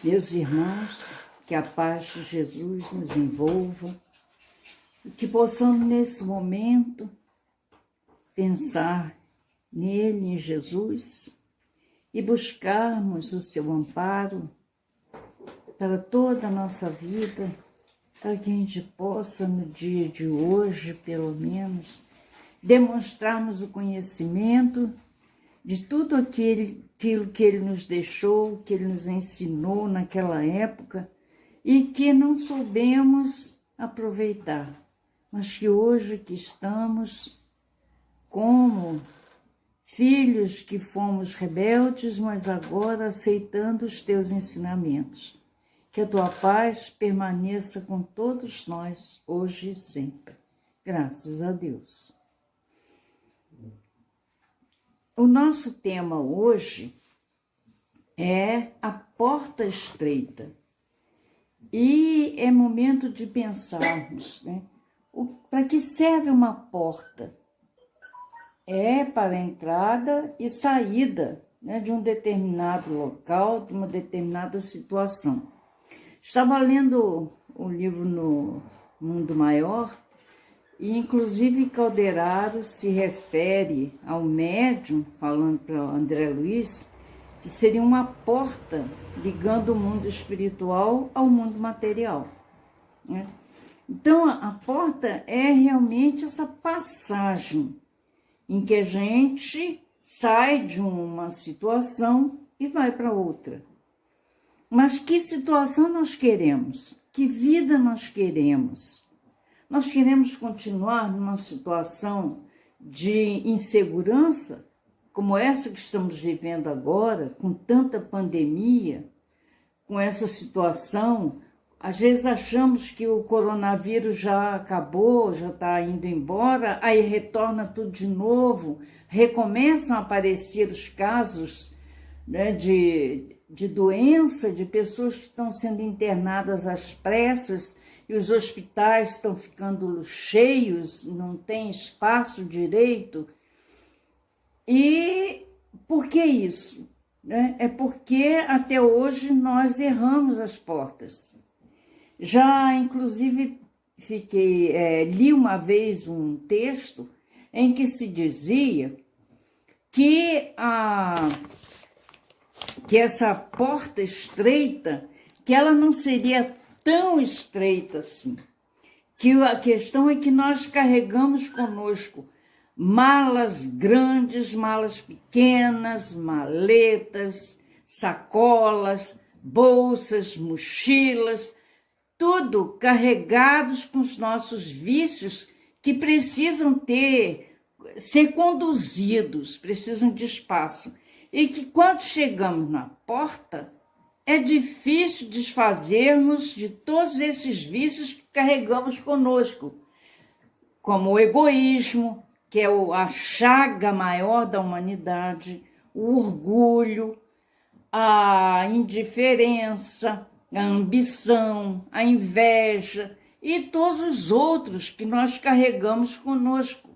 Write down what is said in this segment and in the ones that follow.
Meus irmãos, que a paz de Jesus nos envolva e que possamos nesse momento pensar nele, em Jesus, e buscarmos o seu amparo para toda a nossa vida, para que a gente possa, no dia de hoje, pelo menos, demonstrarmos o conhecimento de tudo aquilo que ele nos deixou, que ele nos ensinou naquela época e que não soubemos aproveitar, mas que hoje que estamos como filhos que fomos rebeldes, mas agora aceitando os teus ensinamentos. Que a tua paz permaneça com todos nós, hoje e sempre. Graças a Deus. O nosso tema hoje é a porta estreita. E é momento de pensarmos, né? Para que serve uma porta? É para a entrada e saída, né, de um determinado local, de uma determinada situação. Estava lendo o livro No Mundo Maior, e inclusive Calderaro se refere ao médium, falando para André Luiz, que seria uma porta ligando o mundo espiritual ao mundo material, né? Então, a porta é realmente essa passagem em que a gente sai de uma situação e vai para outra. Mas que situação nós queremos? Que vida nós queremos? Nós queremos continuar numa situação de insegurança, como essa que estamos vivendo agora, com tanta pandemia, com essa situação. Às vezes achamos que o coronavírus já acabou, já está indo embora, aí retorna tudo de novo, recomeçam a aparecer os casos, né, de doença, de pessoas que estão sendo internadas às pressas, e os hospitais estão ficando cheios, não tem espaço direito. E por que isso? É porque até hoje nós erramos as portas. Já, inclusive, li uma vez um texto em que se dizia que essa porta estreita, que ela não seria tão estreita assim, que a questão é que nós carregamos conosco malas grandes, malas pequenas, maletas, sacolas, bolsas, mochilas, tudo carregados com os nossos vícios que precisam ser conduzidos, precisam de espaço. E que quando chegamos na porta, é difícil desfazermos de todos esses vícios que carregamos conosco, como o egoísmo, que é a chaga maior da humanidade, o orgulho, a indiferença, a ambição, a inveja e todos os outros que nós carregamos conosco.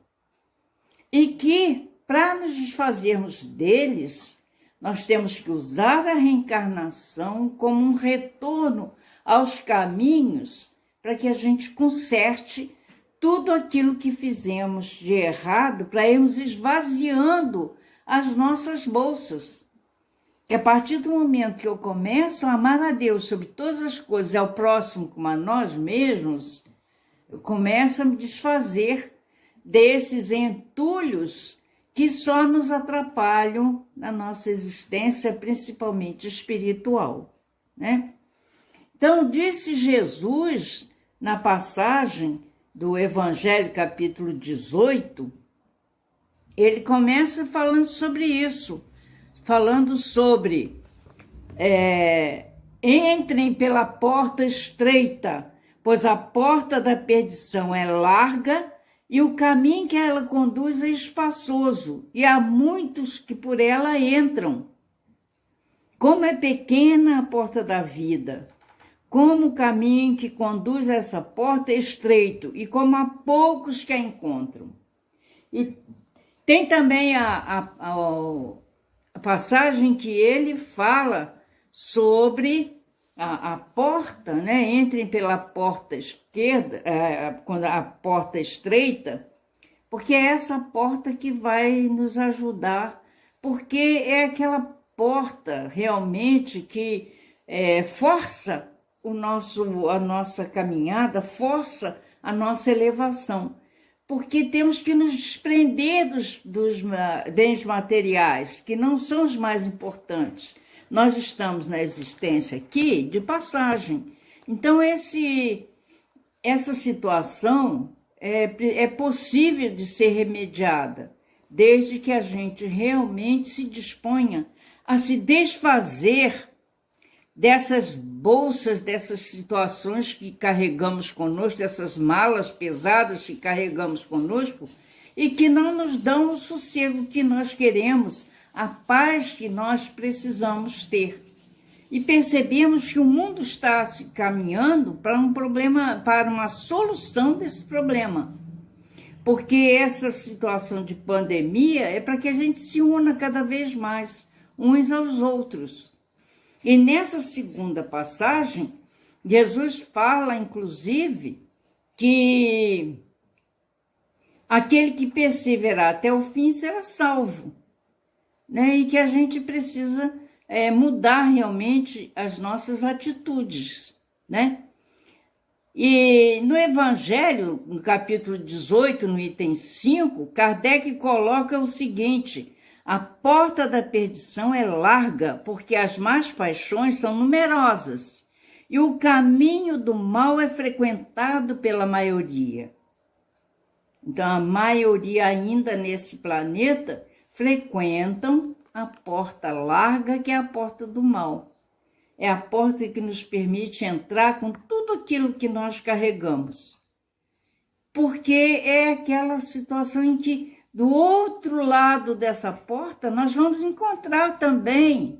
E que, para nos desfazermos deles, nós temos que usar a reencarnação como um retorno aos caminhos para que a gente conserte tudo aquilo que fizemos de errado, para irmos esvaziando as nossas bolsas. Que a partir do momento que eu começo a amar a Deus sobre todas as coisas e ao próximo como a nós mesmos, eu começo a me desfazer desses entulhos que só nos atrapalham na nossa existência, principalmente espiritual, né? Então, disse Jesus, na passagem do Evangelho, capítulo 18, ele começa falando sobre isso, falando sobre entrem pela porta estreita, pois a porta da perdição é larga e o caminho que ela conduz é espaçoso, e há muitos que por ela entram. Como é pequena a porta da vida, como o caminho que conduz a essa porta é estreito, e como há poucos que a encontram. E tem também a passagem que ele fala sobre a porta, né? Entrem pela porta esquerda, quando a porta estreita, porque é essa porta que vai nos ajudar, porque é aquela porta realmente que força a nossa caminhada, força a nossa elevação, porque temos que nos desprender dos bens materiais, que não são os mais importantes. Nós estamos na existência aqui de passagem. Então, essa situação é possível de ser remediada, desde que a gente realmente se disponha a se desfazer dessas bolsas, dessas situações que carregamos conosco, dessas malas pesadas que carregamos conosco e que não nos dão o sossego que nós queremos, a paz que nós precisamos ter. E percebemos que o mundo está se caminhando para um problema, para uma solução desse problema. Porque essa situação de pandemia é para que a gente se una cada vez mais uns aos outros. E nessa segunda passagem, Jesus fala, inclusive, que aquele que perseverar até o fim será salvo, né? E que a gente precisa mudar realmente as nossas atitudes, né? E no Evangelho, no capítulo 18, no item 5, Kardec coloca o seguinte: a porta da perdição é larga, porque as más paixões são numerosas, e o caminho do mal é frequentado pela maioria. Então, a maioria ainda nesse planeta frequentam a porta larga, que é a porta do mal. É a porta que nos permite entrar com tudo aquilo que nós carregamos. Porque é aquela situação em que, do outro lado dessa porta, nós vamos encontrar também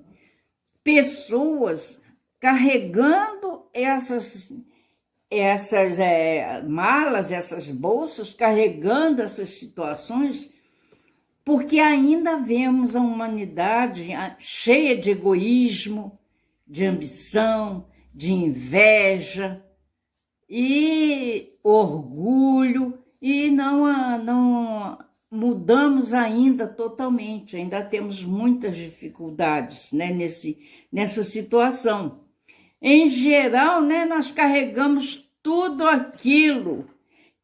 pessoas carregando essas malas, essas bolsas, carregando essas situações, porque ainda vemos a humanidade cheia de egoísmo, de ambição, de inveja e orgulho, e não mudamos ainda totalmente, ainda temos muitas dificuldades, né, nessa situação. Em geral, né, nós carregamos tudo aquilo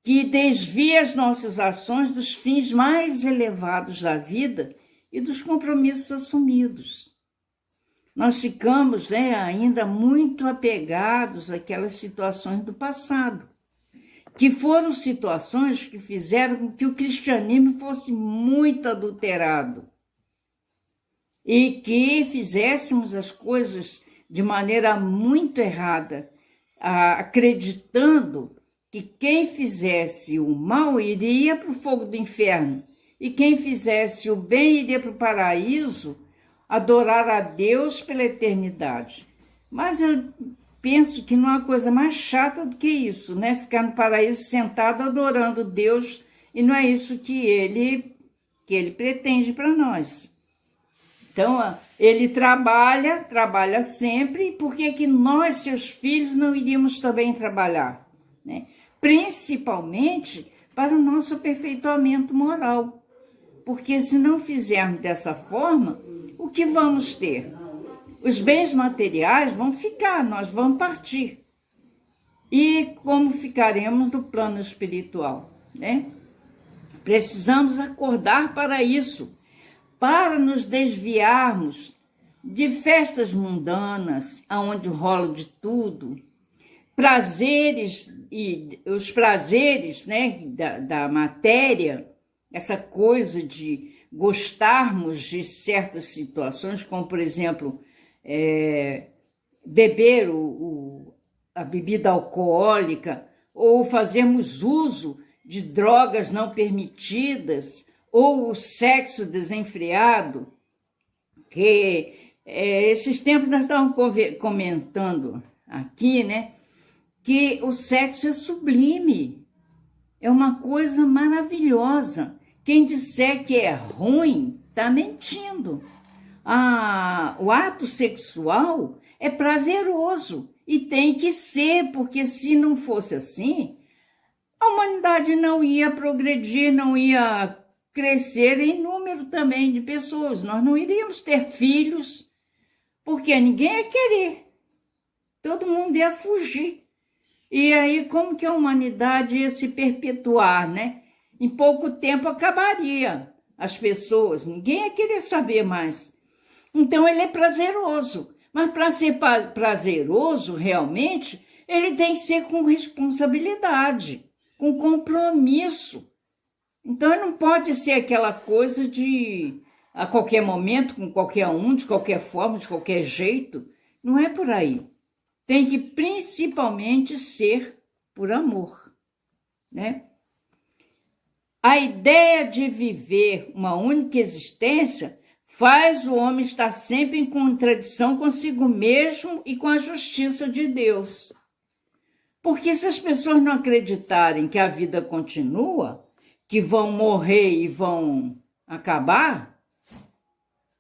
que desvia as nossas ações dos fins mais elevados da vida e dos compromissos assumidos. Nós ficamos, né, ainda muito apegados àquelas situações do passado, que foram situações que fizeram com que o cristianismo fosse muito adulterado e que fizéssemos as coisas de maneira muito errada, acreditando que quem fizesse o mal iria para o fogo do inferno e quem fizesse o bem iria para o paraíso, adorar a Deus pela eternidade. Mas eu penso que não há coisa mais chata do que isso, né? Ficar no paraíso sentado adorando Deus, e não é isso que ele pretende para nós. Então, ele trabalha sempre, e por que nós, seus filhos, não iríamos também trabalhar, né? Principalmente para o nosso aperfeiçoamento moral. Porque se não fizermos dessa forma, o que vamos ter? Os bens materiais vão ficar, nós vamos partir. E como ficaremos no plano espiritual, né? Precisamos acordar para isso, para nos desviarmos de festas mundanas, onde rola de tudo, prazeres, e os prazeres, né, da matéria, essa coisa de gostarmos de certas situações, como, por exemplo, beber a bebida alcoólica, ou fazermos uso de drogas não permitidas, ou o sexo desenfreado, que esses tempos nós estávamos comentando aqui, né, que o sexo é sublime, é uma coisa maravilhosa. Quem disser que é ruim, está mentindo. O ato sexual é prazeroso e tem que ser, porque se não fosse assim, a humanidade não ia progredir, não ia crescer em número também de pessoas. Nós não iríamos ter filhos, porque ninguém ia querer. Todo mundo ia fugir. E aí, como que a humanidade ia se perpetuar, né? Em pouco tempo acabaria as pessoas, ninguém ia querer saber mais. Então, ele é prazeroso. Mas para ser prazeroso, realmente, ele tem que ser com responsabilidade, com compromisso. Então, não pode ser aquela coisa de, a qualquer momento, com qualquer um, de qualquer forma, de qualquer jeito. Não é por aí. Tem que principalmente ser por amor, né? A ideia de viver uma única existência faz o homem estar sempre em contradição consigo mesmo e com a justiça de Deus. Porque se as pessoas não acreditarem que a vida continua, que vão morrer e vão acabar,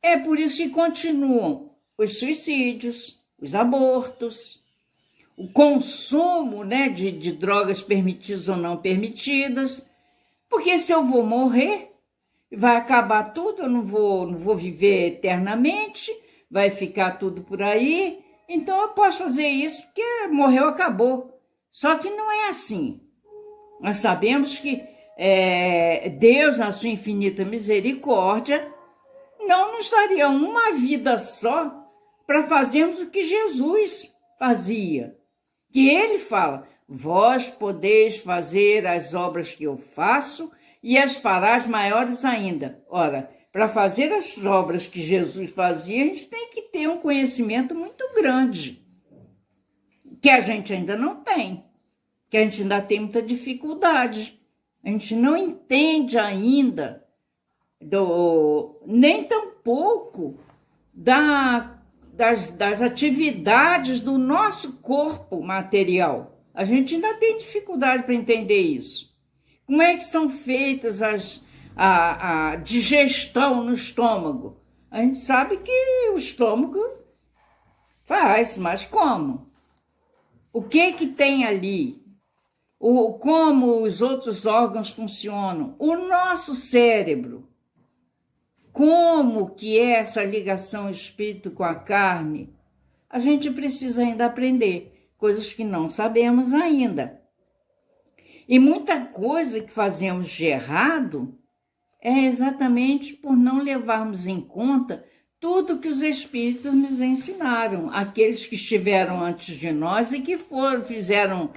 é por isso que continuam os suicídios, os abortos, o consumo, né, de drogas permitidas ou não permitidas, porque se eu vou morrer, vai acabar tudo, eu não vou viver eternamente, vai ficar tudo por aí, então eu posso fazer isso porque morreu, acabou. Só que não é assim. Nós sabemos que Deus, na sua infinita misericórdia, não nos daria uma vida só para fazermos o que Jesus fazia. Que ele fala, vós podeis fazer as obras que eu faço e as farás maiores ainda. Ora, para fazer as obras que Jesus fazia, a gente tem que ter um conhecimento muito grande, que a gente ainda não tem, que a gente ainda tem muita dificuldade. A gente não entende ainda, nem tampouco das atividades do nosso corpo material. A gente ainda tem dificuldade para entender isso. Como é que são feitas a digestão no estômago? A gente sabe que o estômago faz, mas como? O que tem ali? Como os outros órgãos funcionam? O nosso cérebro. Como que é essa ligação espírito com a carne? A gente precisa ainda aprender, coisas que não sabemos ainda. E muita coisa que fazemos de errado é exatamente por não levarmos em conta tudo que os espíritos nos ensinaram, aqueles que estiveram antes de nós e que fizeram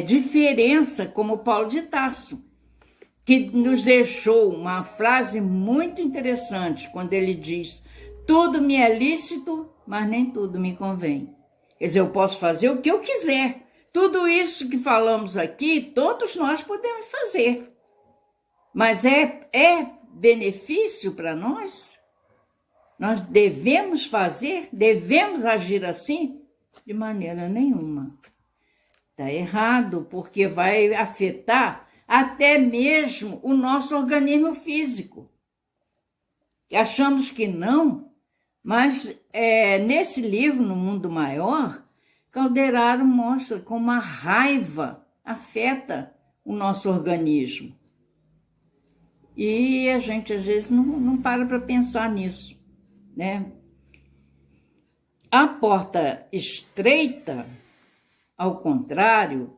diferença, como Paulo de Tarso, que nos deixou uma frase muito interessante, quando ele diz, tudo me é lícito, mas nem tudo me convém. Quer dizer, eu posso fazer o que eu quiser. Tudo isso que falamos aqui, todos nós podemos fazer. Mas é benefício para nós? Nós devemos fazer? Devemos agir assim? De maneira nenhuma. Está errado, porque vai afetar até mesmo o nosso organismo físico. Achamos que não, mas nesse livro, No Mundo Maior, Calderaro mostra como a raiva afeta o nosso organismo. E a gente, às vezes, não para pensar nisso, né? A porta estreita, ao contrário,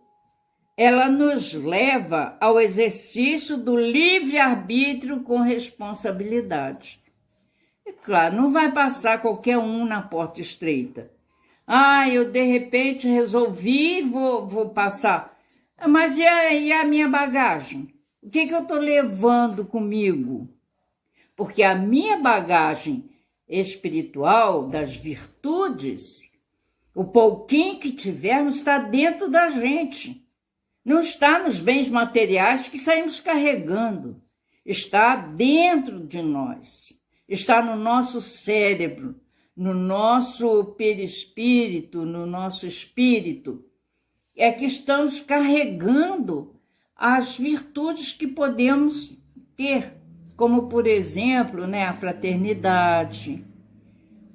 ela nos leva ao exercício do livre-arbítrio com responsabilidade. E claro, não vai passar qualquer um na porta estreita. Eu de repente resolvi, vou passar. Mas e a minha bagagem? O que eu estou levando comigo? Porque a minha bagagem espiritual, das virtudes, o pouquinho que tivermos está dentro da gente. Não está nos bens materiais que saímos carregando. Está dentro de nós. Está no nosso cérebro, no nosso perispírito, no nosso espírito. É que estamos carregando as virtudes que podemos ter, como, por exemplo, a fraternidade,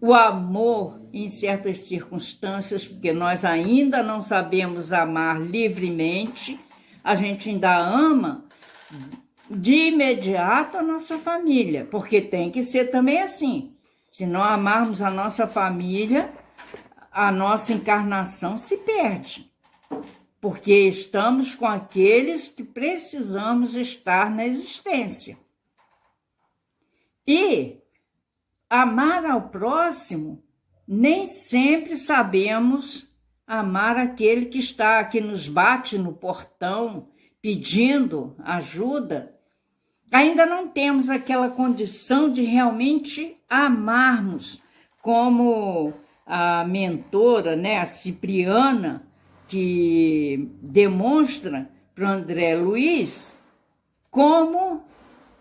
o amor em certas circunstâncias, porque nós ainda não sabemos amar livremente, a gente ainda ama de imediato a nossa família, porque tem que ser também assim. Se não amarmos a nossa família, a nossa encarnação se perde, porque estamos com aqueles que precisamos estar na existência. E amar ao próximo, nem sempre sabemos amar aquele que está aqui, nos bate no portão, pedindo ajuda. Ainda não temos aquela condição de realmente amarmos, como a mentora, né, a Cipriana, que demonstra para o André Luiz como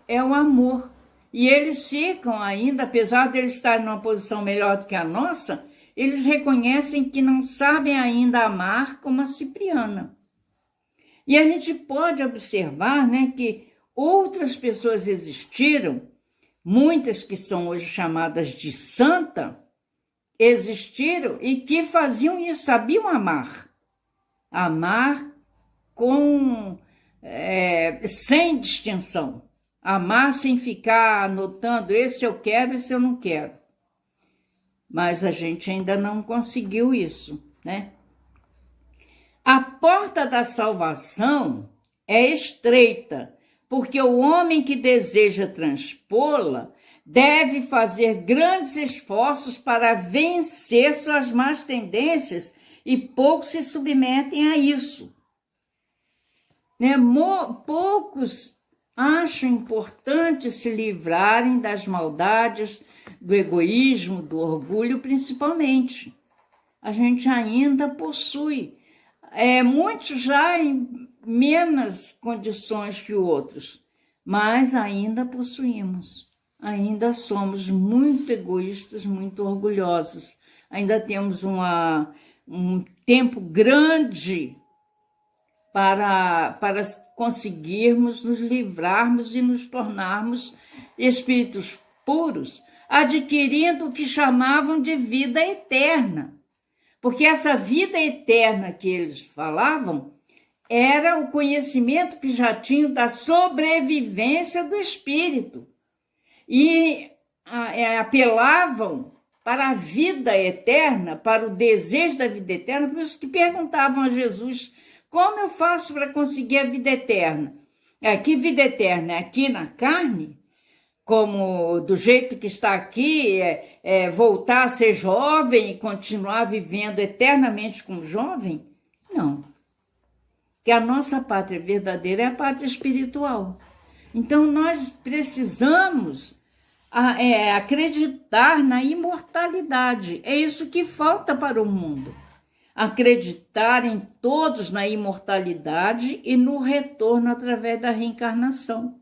é o amor. E eles ficam ainda, apesar de eles estarem numa posição melhor do que a nossa, eles reconhecem que não sabem ainda amar como a Cipriana. E a gente pode observar, né, que outras pessoas existiram, muitas que são hoje chamadas de santa, existiram e que faziam isso, sabiam amar. Amar sem distinção. Amar sem ficar anotando esse eu quero, esse eu não quero. Mas a gente ainda não conseguiu isso, né? A porta da salvação é estreita, porque o homem que deseja transpô-la deve fazer grandes esforços para vencer suas más tendências e poucos se submetem a isso. Né? Poucos acham importante se livrarem das maldades, do egoísmo, do orgulho, principalmente. A gente ainda possui. Muitos já em menos condições que outros, mas ainda possuímos. Ainda somos muito egoístas, muito orgulhosos. Ainda temos um tempo grande para conseguirmos nos livrarmos e nos tornarmos espíritos puros, adquirindo o que chamavam de vida eterna. Porque essa vida eterna que eles falavam era o conhecimento que já tinham da sobrevivência do espírito. E apelavam para a vida eterna, para o desejo da vida eterna, por isso que perguntavam a Jesus: como eu faço para conseguir a vida eterna? Que vida eterna? É aqui na carne? Como do jeito que está aqui, voltar a ser jovem e continuar vivendo eternamente como jovem? Não. Que a nossa pátria verdadeira é a pátria espiritual. Então, nós precisamos acreditar na imortalidade. É isso que falta para o mundo. Acreditar em todos na imortalidade e no retorno através da reencarnação.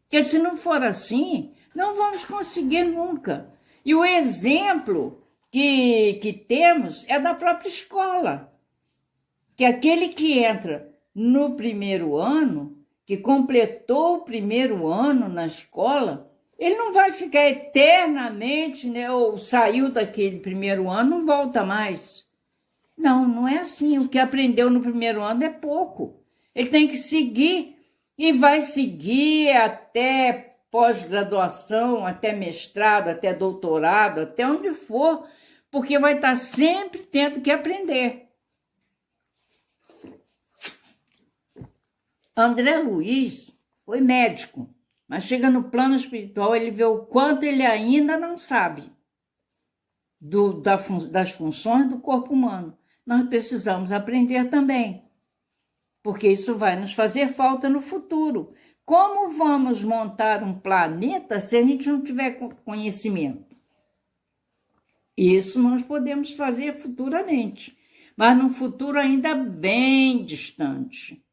Porque se não for assim, não vamos conseguir nunca. E o exemplo que temos é da própria escola. Que aquele que entra no primeiro ano, que completou o primeiro ano na escola, ele não vai ficar eternamente, né, ou saiu daquele primeiro ano, não volta mais. Não, não é assim. O que aprendeu no primeiro ano é pouco. Ele tem que seguir e vai seguir até pós-graduação, até mestrado, até doutorado, até onde for, porque vai estar sempre tendo que aprender. André Luiz foi médico, mas chega no plano espiritual, ele vê o quanto ele ainda não sabe das funções do corpo humano. Nós precisamos aprender também, porque isso vai nos fazer falta no futuro. Como vamos montar um planeta se a gente não tiver conhecimento? Isso nós podemos fazer futuramente, mas num futuro ainda bem distante.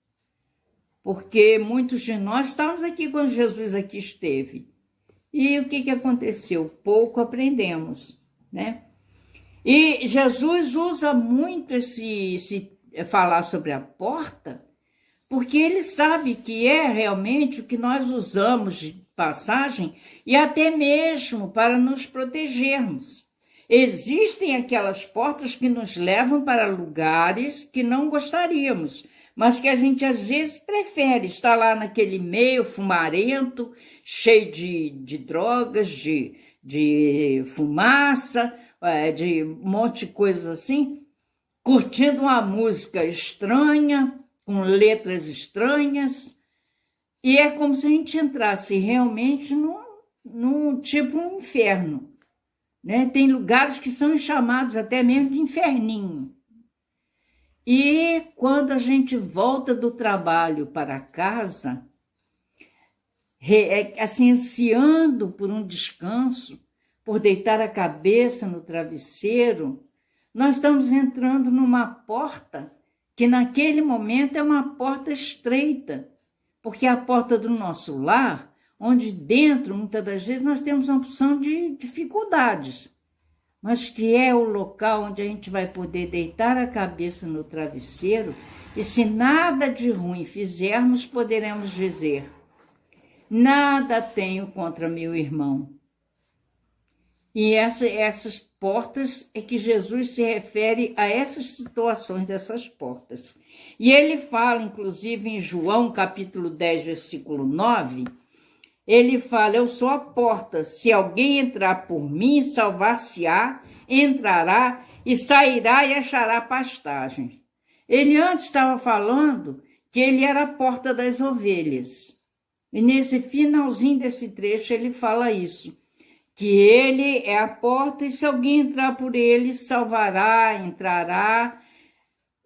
Porque muitos de nós estávamos aqui quando Jesus aqui esteve. E o que aconteceu? Pouco aprendemos, né? E Jesus usa muito esse falar sobre a porta, porque ele sabe que é realmente o que nós usamos passagem e até mesmo para nos protegermos. Existem aquelas portas que nos levam para lugares que não gostaríamos, mas que a gente às vezes prefere estar lá naquele meio fumarento, cheio de drogas, de fumaça, de um monte de coisa assim, curtindo uma música estranha, com letras estranhas, e é como se a gente entrasse realmente num tipo um inferno, né? Tem lugares que são chamados até mesmo de inferninho. E quando a gente volta do trabalho para casa, assim, ansiando por um descanso, por deitar a cabeça no travesseiro, nós estamos entrando numa porta que naquele momento é uma porta estreita, porque é a porta do nosso lar, onde dentro, muitas das vezes, nós temos uma opção de dificuldades, mas que é o local onde a gente vai poder deitar a cabeça no travesseiro e, se nada de ruim fizermos, poderemos dizer: nada tenho contra meu irmão. E essas portas é que Jesus se refere a essas situações dessas portas. E ele fala, inclusive, em João, capítulo 10, versículo 9, ele fala: eu sou a porta, se alguém entrar por mim, salvar-se-á, entrará e sairá e achará pastagem. Ele antes estava falando que ele era a porta das ovelhas. E nesse finalzinho desse trecho ele fala isso, que ele é a porta e se alguém entrar por ele, salvará, entrará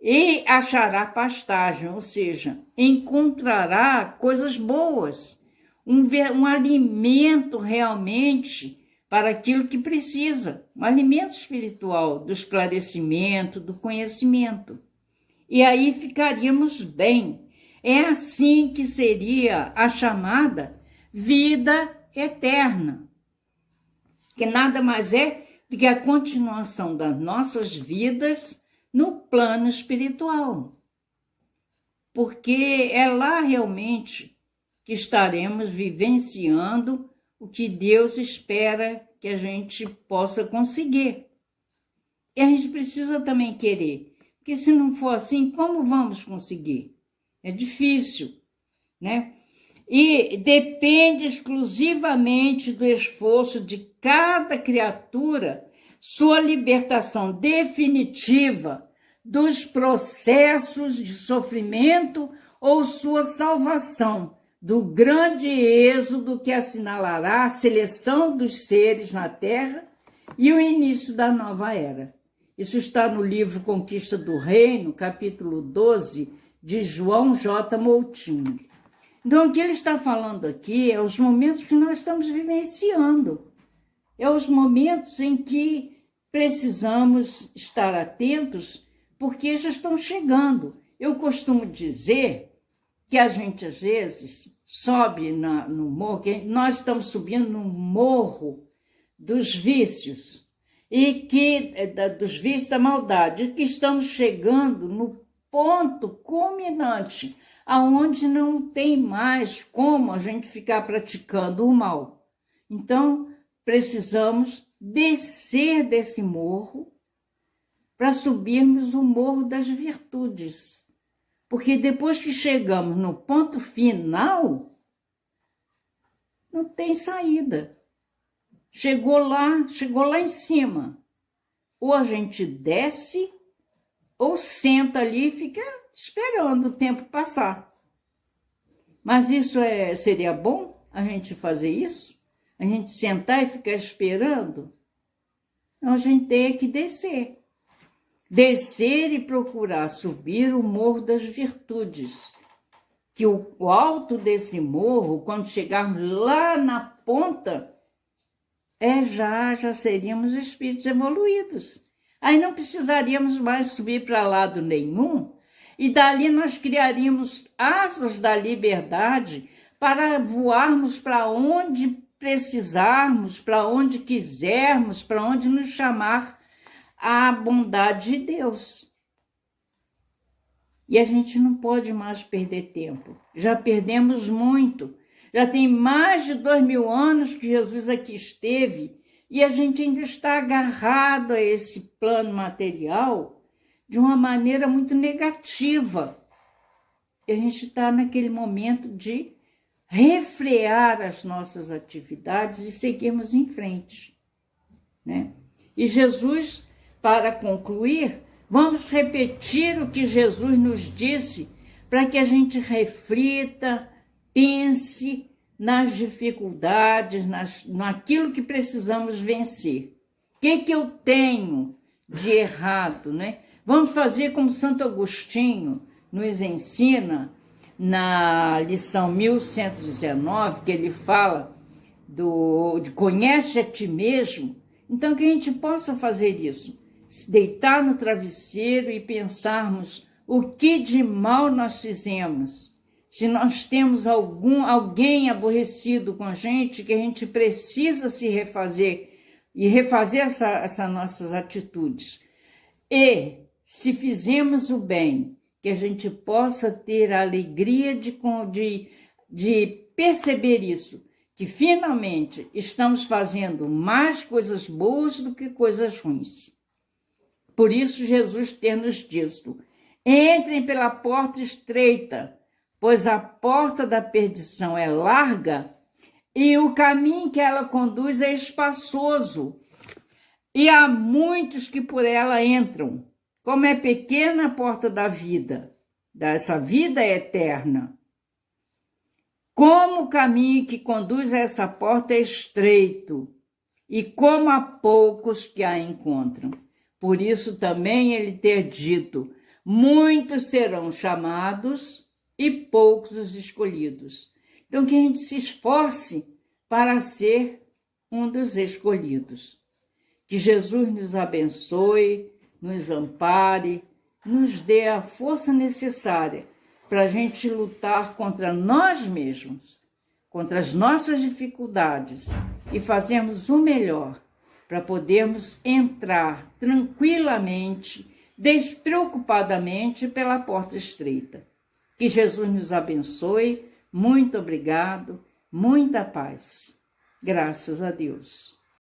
e achará pastagem, ou seja, encontrará coisas boas, um alimento realmente para aquilo que precisa, um alimento espiritual, do esclarecimento, do conhecimento. E aí ficaríamos bem. É assim que seria a chamada vida eterna, que nada mais é do que a continuação das nossas vidas no plano espiritual. Porque é lá realmente que estaremos vivenciando o que Deus espera que a gente possa conseguir. E a gente precisa também querer, porque se não for assim, como vamos conseguir? É difícil, né? E depende exclusivamente do esforço de cada criatura, sua libertação definitiva dos processos de sofrimento ou sua salvação do grande êxodo que assinalará a seleção dos seres na Terra e o início da nova era. Isso está no livro Conquista do Reino, capítulo 12, de João J. Moutinho. Então, o que ele está falando aqui é os momentos que nós estamos vivenciando. É os momentos em que precisamos estar atentos, porque já estão chegando. Eu costumo dizer que a gente, às vezes, sobe no morro, que nós estamos subindo no morro dos vícios, dos vícios da maldade, e que estamos chegando no ponto culminante, aonde não tem mais como a gente ficar praticando o mal. Então, precisamos descer desse morro para subirmos o morro das virtudes. Porque depois que chegamos no ponto final, não tem saída. Chegou lá em cima. Ou a gente desce, ou senta ali e fica esperando o tempo passar. Mas isso seria bom, a gente fazer isso? A gente sentar e ficar esperando? Não, a gente tem que descer. Descer e procurar subir o morro das virtudes. Que o alto desse morro, quando chegarmos lá na ponta, já seríamos espíritos evoluídos. Aí não precisaríamos mais subir para lado nenhum, e dali nós criaríamos asas da liberdade para voarmos para onde precisarmos, para onde quisermos, para onde nos chamar a bondade de Deus. E a gente não pode mais perder tempo. Já perdemos muito. Já tem mais de 2000 anos que Jesus aqui esteve e a gente ainda está agarrado a esse plano material de uma maneira muito negativa. E a gente está naquele momento de refrear as nossas atividades e seguirmos em frente, né? E Jesus, para concluir, vamos repetir o que Jesus nos disse para que a gente reflita, pense nas dificuldades, naquilo que precisamos vencer. O que eu tenho de errado, né? Vamos fazer como Santo Agostinho nos ensina na lição 1119, que ele fala de conhece a ti mesmo. Então, que a gente possa fazer isso, se deitar no travesseiro e pensarmos o que de mal nós fizemos. Se nós temos alguém aborrecido com a gente, que a gente precisa se refazer e refazer essas nossas atitudes. E, se fizemos o bem, que a gente possa ter a alegria de perceber isso, que finalmente estamos fazendo mais coisas boas do que coisas ruins. Por isso, Jesus tem nos dito: entrem pela porta estreita, pois a porta da perdição é larga e o caminho que ela conduz é espaçoso, e há muitos que por ela entram. Como é pequena a porta da vida, dessa vida eterna. Como o caminho que conduz a essa porta é estreito, e como há poucos que a encontram. Por isso também ele ter dito: muitos serão chamados e poucos os escolhidos. Então, que a gente se esforce para ser um dos escolhidos. Que Jesus nos abençoe, nos ampare, nos dê a força necessária para a gente lutar contra nós mesmos, contra as nossas dificuldades e fazermos o melhor para podermos entrar tranquilamente, despreocupadamente pela porta estreita. Que Jesus nos abençoe. Muito obrigado, muita paz. Graças a Deus.